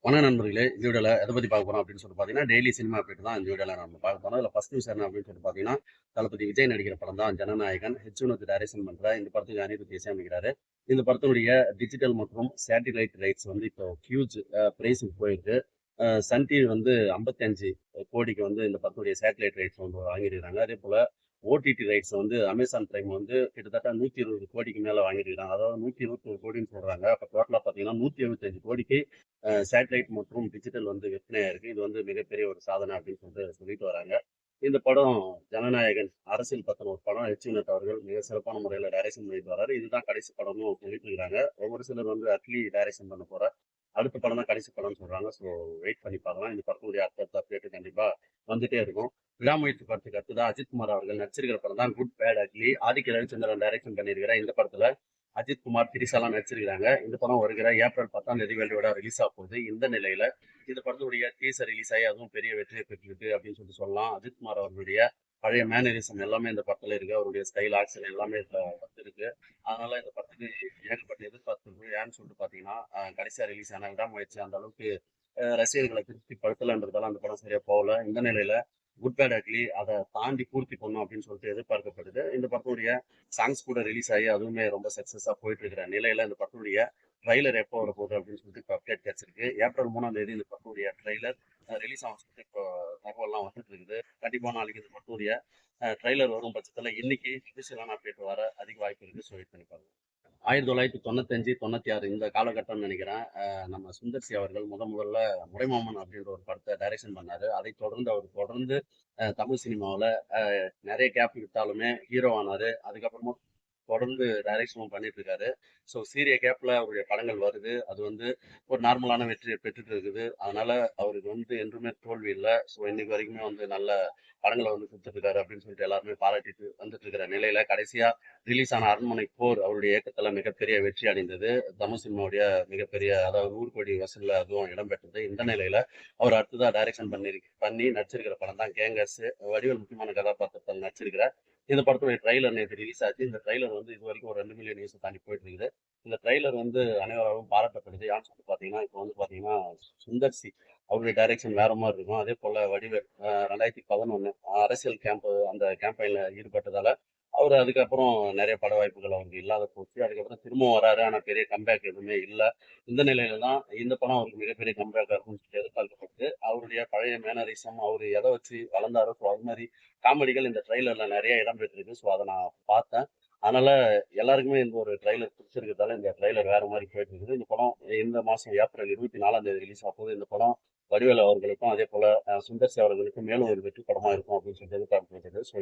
வணக்கம் நண்பர்களே, இந்த வீடியோல எதை பத்தி பார்க்க போறோம் அப்படின்னு சொல்லிட்டு பார்த்தீங்கன்னா, டெய்லி சினிமா அப்டேட் தான் இந்த வீடியோல நம்ம பார்க்க போறோம். இதுல ஃபர்ஸ்ட் நியூஸ் என்ன அப்படின்னு சொல்லிட்டு பார்த்தீங்கன்னா, தளபதி விஜய் நடிக்கிற படம் தான் ஜனநாயகன். ஹெச் வினோத் டைரக்ஷன் பண்ற இந்த படத்துக்கு அனிருத் இசையமைக்கிறாரு. இந்த படத்தினுடைய டிஜிட்டல் மற்றும் சேட்டிலைட் ரைட்ஸ் வந்து இப்போ ஹியூஜ் பிரைஸுக்கு போயிருக்கு. சன் டிவி வந்து 55 கோடிக்கு வந்து இந்த படத்துடைய சேட்டலைட் ரைட்ஸ் வந்து வாங்கியிருக்காங்க. அதே போல ஓடிடி ரைட்ஸ் வந்து அமேசான் பிரைம் வந்து கிட்டத்தட்ட 120 கோடிக்கு மேல வாங்கியிருக்காங்க. அதாவது 121 கோடின்னு சொல்றாங்க. அப்ப டோட்டலா பார்த்தீங்கன்னா 175 கோடிக்கு சேட்டலைட் மற்றும் டிஜிட்டல் வந்து விற்பனையா இருக்கு. இது வந்து மிகப்பெரிய ஒரு சாதனை அப்படின்னு சொல்லிட்டு வராங்க. இந்த படம் ஜனநாயகன் அரசியல் பத்தின ஒரு படம். எச் வினோத் அவர்கள் மிக சிறப்பான முறையில டைரக்ஷன் பண்ணிட்டு வராரு. இதுதான் கடைசி படம்னு சொல்லிட்டு இருக்காங்க. ஒரு சிலர் வந்து அட்லி டைரக்ஷன் பண்ண போற அடுத்த படம் தான் கடைசி படம்னு சொல்றாங்க. ஸோ வெயிட் பண்ணி பார்க்கலாம். இந்த படத்துடைய அடுத்தடுத்த அப்டேட் கண்டிப்பா வந்துட்டே இருக்கும். விடாமுயற்சி படத்துக்கு அடுத்ததான் அஜித் குமார் அவர்கள் நடிச்சிருக்கிற படம் தான் good bad ugly. Aditya Ravichandran direction பண்ணியிருக்கிற இந்த படத்துல அஜித் குமார், திரிஷாலாம் நடிச்சிருக்காங்க. இந்த படம் வருகிற ஏப்ரல் 10ஆம் தேதி வேல்டுவிடா ரிலீஸ் ஆக போகுது. இந்த நிலையில இந்த படத்துடைய டீசர் ரிலீஸ் ஆகி அதுவும் பெரிய வெற்றியை பெற்றிருக்கு அப்படின்னு சொல்லலாம். அஜித் குமார் அவர்களுடைய பழைய மேனரிசம் எல்லாமே இந்த படத்துல இருக்கு. அவருடைய ஸ்டைல் ஆக்ஷன் எல்லாமே இதுல இருக்கு. அதனால இந்த படத்துக்கு ஏகப்பட்ட எதிர்பார்ப்பு இருக்கு. ஏன்னு சொல்லிட்டு பாத்தீங்கன்னா கடைசியா ரிலீஸ் ஆன விடாமுயற்சி அந்த அளவுக்கு ரசிகர்களை திருப்தி படுத்தலன்றதால அந்த படம் சரியா போகல. இந்த நிலையில குட் பேட் அக்லி அதை தாண்டி பூர்த்தி பண்ணும் அப்படின்னு சொல்லிட்டு எதிர்பார்க்கப்படுது. இந்த படத்துடைய சாங்ஸ் கூட ரிலீஸ் ஆகி அதுவுமே ரொம்ப சக்சஸா போயிட்டு இருக்கிற நிலையில இந்த படத்துடைய ட்ரைலர் எப்போ வர போகுது அப்படின்னு சொல்லிட்டு இப்போ அப்டேட் கிடைச்சிருக்கு. ஏப்ரல் 3ஆம் தேதி இந்த படத்துடைய ட்ரைலர் ரிலீஸ் ஆகும் சொல்லிட்டு இப்போ தகவல்லாம் வந்துட்டு இருக்குது. கண்டிப்பா நாளைக்கு இந்த படத்துடைய ட்ரைலர் வரும் பட்சத்துல இன்னைக்கு அபிஷியலான அப்டேட் வர அதிக வாய்ப்பு இருக்கு. ஸோ வெயிட் பண்ணி பாருங்க. 1995, 96 இந்த காலகட்டம்னு நினைக்கிறேன். நம்ம சுந்தர் சி அவர்கள் முதல்ல முறைமாமன் அப்படின்ற ஒரு படத்தை டைரக்ஷன் பண்ணாரு. அதைத் தொடர்ந்து அவர் தொடர்ந்து தமிழ் சினிமாவுல நிறைய கேப் விட்டாலுமே ஹீரோ ஆனாரு. அதுக்கப்புறமா தொடர்ந்து டைரக்ஷனும் பண்ணிட்டு இருக்காரு. ஸோ சீரிய கேப்ல அவருடைய படங்கள் வருது. அது வந்து ஒரு நார்மலான வெற்றியை பெற்றுட்டு இருக்குது. அதனால அவருக்கு வந்து என்றுமே தோல்வி இல்லை. ஸோ இன்னைக்கு வரைக்குமே வந்து நல்ல படங்களை வந்து கொடுத்துட்டு இருக்காரு அப்படின்னு சொல்லிட்டு எல்லாருமே பாராட்டிட்டு வந்துட்டு இருக்கிற நிலையில கடைசியா ரிலீஸ் ஆன அரண்மனை போர் அவருடைய இயக்கத்துல மிகப்பெரிய வெற்றி அடைந்தது. தமிழ் சினிமாவுடைய மிகப்பெரிய அதாவது 100 கோடி வசூல்ல அதுவும் இடம்பெற்றது. இந்த நிலையில அவர் அடுத்ததா டைரக்ஷன் பண்ணி நடிச்சிருக்கிற படம் தான் கேங்கர்ஸ். வடிவேல் முக்கியமான கதாபாத்திரத்தில் நடிச்சிருக்கிற இந்த படத்துடைய ட்ரைலர் நேற்று ரிலீஸ் ஆச்சு. இந்த ட்ரைலர் வந்து இது வரைக்கும் ஒரு 2 மில்லியன் வியூஸ் தாண்டி போயிட்டு இருக்குது. இந்த ட்ரைலர் வந்து அனைவராலும் பாராட்டப்படுது. யான்னு சொல்லிட்டு பாத்தீங்கன்னா இப்போ வந்து பாத்தீங்கன்னா சுந்தர் சி அவருடைய டைரக்ஷன் வேற மாதிரி இருக்கும். அதே போல வடிவேல் 2011 அரசியல் கேம்ப் அந்த கேம்பெயின்ல ஈடுபட்டதால அவர் அதுக்கப்புறம் நிறைய பட வாய்ப்புகள் அவருக்கு இல்லாத போச்சு. அதுக்கப்புறம் திரும்பவும் வராரு. ஆனா பெரிய கம்பேக் எதுவுமே இல்லை. இந்த நிலையில தான் இந்த படம் அவருக்கு மிகப்பெரிய கம்பேக்கா இருக்கும்னு சொல்லி எதிர்பார்க்கப்பட்டு அவருடைய பழைய மேனரிசம் அவர் எதை வச்சு வளர்ந்தாரோ ஸோ அது மாதிரி காமெடிகள் இந்த ட்ரைலர்ல நிறைய இடம் பெற்றிருக்கு. ஸோ அதை நான் பார்த்தேன். அதனால எல்லாருக்குமே இந்த ஒரு ட்ரைலர் பிடிச்சிருக்கிறதால இந்த ட்ரைலர் வேற மாதிரி போயிட்டு இருக்குது. இந்த படம் இந்த மாசம் ஏப்ரல் 24ஆம் தேதி ரிலீஸ் ஆக போகுது. இந்த படம் வடிவேல் அவர்களுக்கும் அதே போல சுந்தர் சி அவர்களுக்கும் மேலும் ஒரு வெற்றி படமா இருக்கும் அப்படின்னு சொல்லிட்டு எதிர்பார்க்கப்படுகிறது. ஸோ